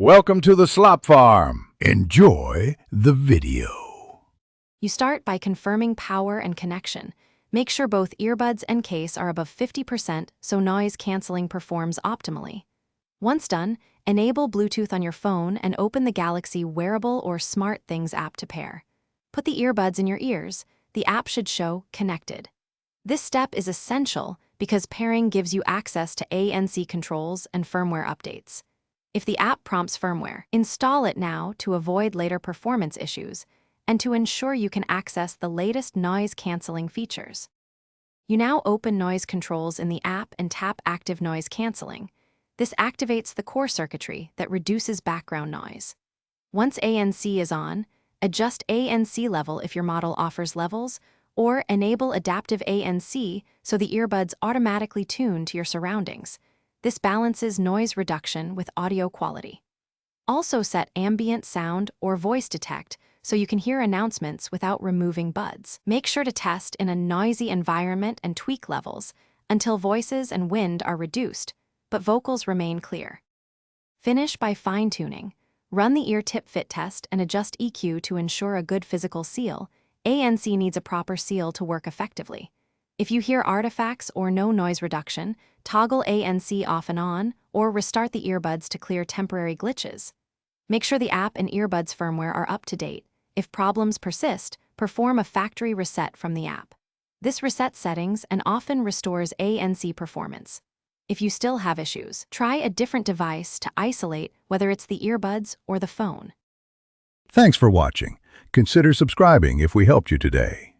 Welcome to the Slop Farm. Enjoy the video. You start by confirming power and connection. Make sure both earbuds and case are above 50% so noise canceling performs optimally. Once done, enable Bluetooth on your phone and open the Galaxy Wearable or SmartThings app to pair. Put the earbuds in your ears. The app should show Connected. This step is essential because pairing gives you access to ANC controls and firmware updates. If the app prompts firmware, install it now to avoid later performance issues and to ensure you can access the latest noise-canceling features. You now open noise controls in the app and tap Active Noise Canceling. This activates the core circuitry that reduces background noise. Once ANC is on, adjust ANC level if your model offers levels, or enable Adaptive ANC so the earbuds automatically tune to your surroundings. This balances noise reduction with audio quality. Also set ambient sound or voice detect so you can hear announcements without removing buds. Make sure to test in a noisy environment and tweak levels until voices and wind are reduced, but vocals remain clear. Finish by fine-tuning. Run the ear tip fit test and adjust EQ to ensure a good physical seal. ANC needs a proper seal to work effectively. If you hear artifacts or no noise reduction, toggle ANC off and on, or restart the earbuds to clear temporary glitches. Make sure the app and earbuds firmware are up to date. If problems persist, perform a factory reset from the app. This resets settings and often restores ANC performance. If you still have issues, try a different device to isolate whether it's the earbuds or the phone. Thanks for watching. Consider subscribing if we helped you today.